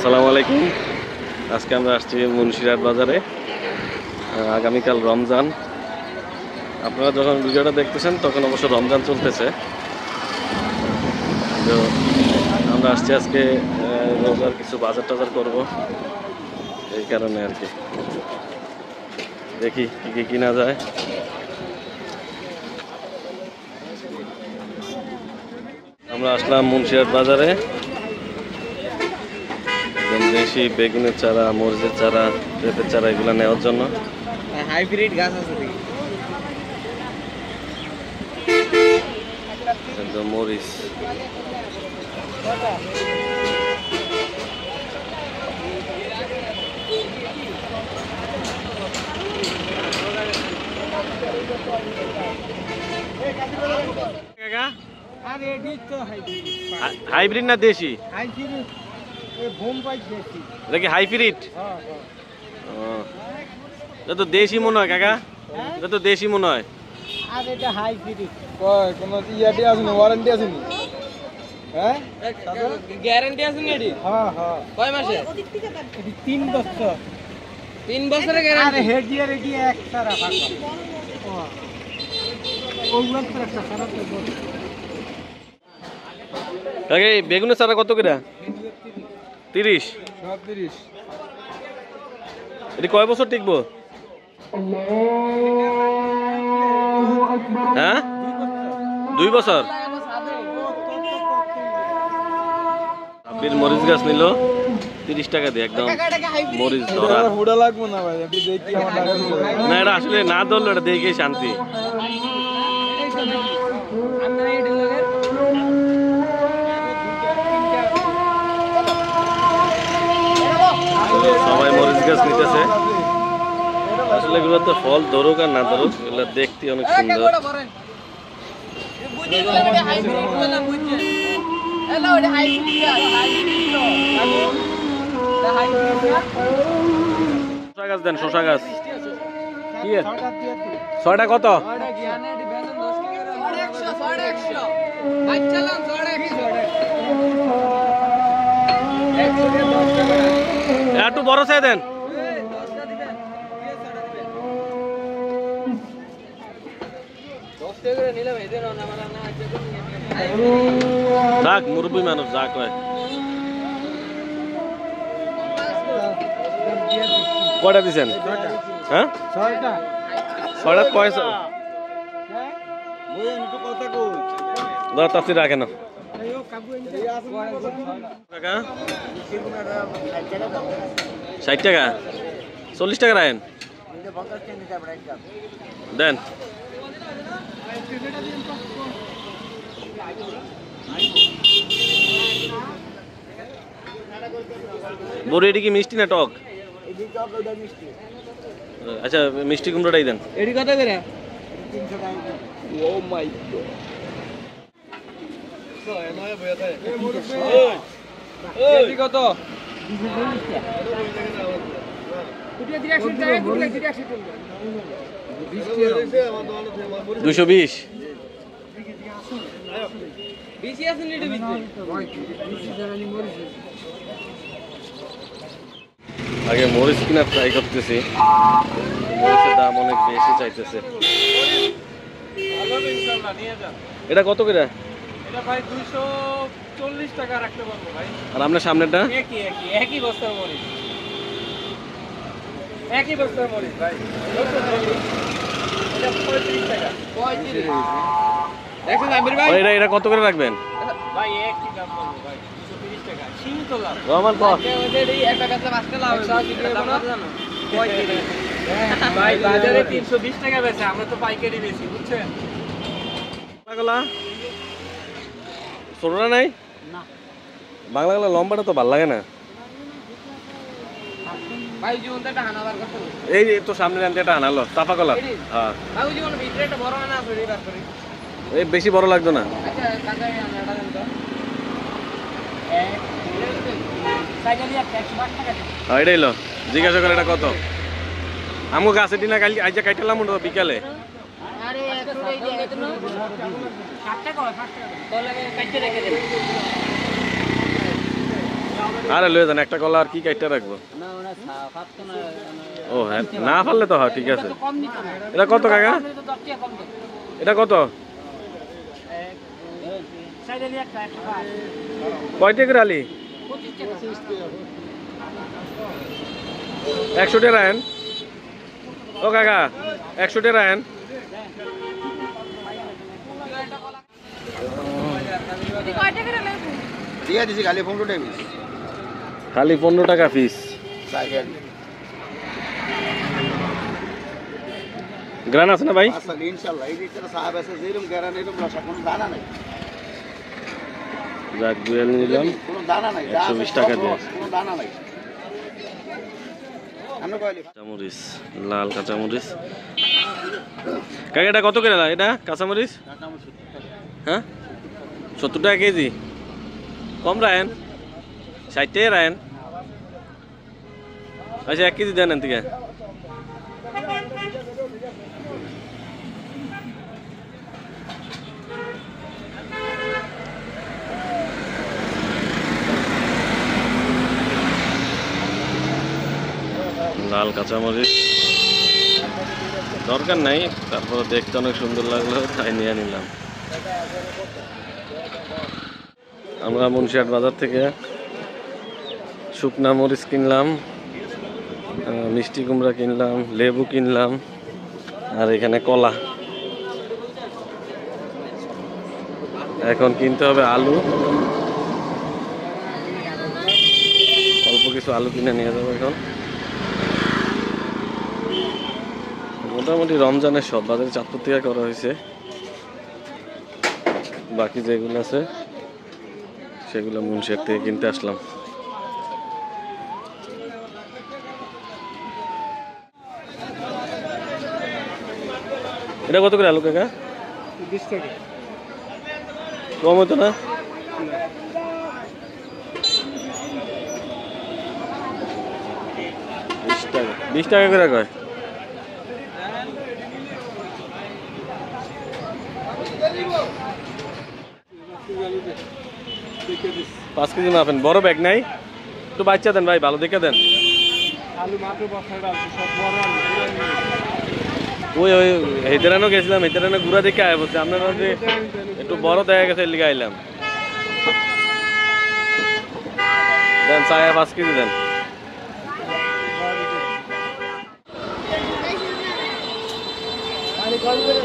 আসসালামু আলাইকুম। আজকে আমরা আসছি মুন্সিরহাট বাজারে। আগামীকাল রমজান। আপনারা যখন ভিডিওটা দেখতেছেন তখন অবশ্য রমজান চলতেছে। তো আমরা আসছি আজকে রোজার কিছু বাজার টাজার করবো, এই কারণে আর কি। দেখি কি কি কিনা যায়। আমরা আসলাম মুন্সিরহাট বাজারে দেশি বেগুনের চারা, মরিচের চারা, পেঁপের চারা এগুলো নেওয়ার জন্য। হাইব্রিড গাছ আছে একদম মরিচ। হাইব্রিড না দেশি? এটা কি হাইব্রিড? এটা তো দেশি মনে হয় কাকা, এটা তো দেশি মনে হয়। আর এটা হাইব্রিড কয় কোন ইয়াটি আছে না, ওয়ারেন্টি আছে নি? হ্যাঁ গ্যারান্টি আছে নি এডি? হ্যাঁ হ্যাঁ। কয় মাসে? এডি 3 বছর। 3 বছরের গ্যারান্টি। আরে হেড ইয়ার এডি এক সারা ভাগা। ওগুলো তো একটা সারা তো। কাকা এই বেগুনের চারা কত করে? 30। সব 30। এটি কয় বছর টিকবো? হ্যাঁ 2 বছর। আবির মরিচ গাছ নিল 30 টাকা দিয়ে, একদম মরিচ ধরা। হুডা লাগবো না ভাই, আপনি দেখি আমার না এটা আসলে না ধরলো, এটা দেখে শান্তি। সবাই মরিচ গাছ নিতেছে। আসলে এগুলো তো ফল ধরুক আর না ধরুক, এগুলো দেখতে অনেক সুন্দর। শসা গাছ দেন, শসা গাছ কি 6টা কত? একটু বড় চাই দেন। যাক মুরব্বী মানুষ যা কয়। কয়টা দিচ্ছেন? হ্যাঁ 6টা কয়? তাড়াতাড়ি রাখেন কাকা। 60 টাকা, 40 টাকা রাখেন দেন। বড়ি এটি কি মিষ্টি না টক? আচ্ছা মিষ্টি কুমড়োটাই দেন। এডি কত করে? 300 টাকা। ও মাই গড। এডি কত? 220। আগে মরিচ কিনা ট্রাই করতেছি, মরিচের দাম অনেক বেশি চাইতেছে। এটা কত করে? এটা ভাই 240 টাকা রাখতে পারবো ভাই। আর আপনার সামনেটা? একই বস্তার মরিচ, একই বস্তার মরিচ ভাই। এটা 35 টাকা। 35 দেখেন আবির ভাই, এটা কত করে রাখবেন ভাই? একই দাম বলবো ভাই, 230 টাকা সীমিত লাভ। রহমান কত? এই একটা কাছে 5 টাকা লাভ জানো ভাই। বাজারে 320 টাকা বেচে, আমরা তো পাইকারি বেচি, বুঝছেন? বাংলা ছোটটা নাই না, বাংলা গলা লম্বাটা তো ভালো লাগে না ভাই। জীবনটা একটা হানাবার কথা, এই তো সামনে আনতে এটা আনালো চাপা কলা। হ্যাঁ ভাই জীবন ভিতরে একটা বড় আনা আছে, এই ব্যাপারে এই বেশি বড় লাগতো না। আচ্ছা কাঁচা আনাটা দেন তো। সাইকেলিয়া 160 টাকা। হ্যাঁ এটাই লো, জিজ্ঞাসা করে এটা কত। আমগো গাছে দিনা কাল আইজা কাইটালাম বিকালে। আরে এত এই যে এত না 60 টাকা 60 টাকা তো লাগে কাটতে রেখে দেন। আরে লয়ে যান একটা কলা আর কি কাইটটা রাখবো ও হ্যাঁ না পারলে তো হয় ঠিক আছে এটা কত কাকা এটা কত কয়টা করে আলি 100 টাকা রাখেন ও কাকা 100 টাকা রাখেন খালি 15 টাকা পিস গ্রান আছে না ভাই যাক দুয়েল নিলাম 120 টাকা দিয়ে কাঁচামরিচ লাল কাঁচামরিচ কাকা এটা কত করে এটা কাঁচামরিচ হ্যাঁ 70 টাকা কেজি কম রাখেন 60 টাকা রাখেন আচ্ছা 1 কেজি দেন থেকে লাল কাঁচামরিচ দরকার নাই তারপর দেখতে অনেক সুন্দর লাগলো তাই নিয়ে নিলাম আমরা মুন্সিরহাট বাজার থেকে শুকনা মরিচ কিনলাম মিষ্টি কুমড়া কিনলাম লেবু কিনলাম আর এখানে কলা এখন কিনতে হবে আলু অল্প কিছু আলু কিনে নিয়ে যাবো এখন মোটামুটি রমজানের সব বাজারে চাঁদপুর থেকে করা হয়েছে বাকি যেগুলো আছে সেগুলো মুন্সিরহাট থেকে কিনতে আসলাম এটা কত করে আলু কাকা 20 টাকা কম হতো না 20 টাকা করে কয় 5 কেজি মাপেন বড় ব্যাগ নাই একটু বাচ্চা দেন ভাই ভালো দেখে দেন ওই ওই হেতেরানো গেছিলাম হেতেরানো ঘুরা দেখে আয় বলছে আপনারা যে একটু বড় দেখা গেছে লিখে আইলাম দেন 5 কেজি দেন কল করে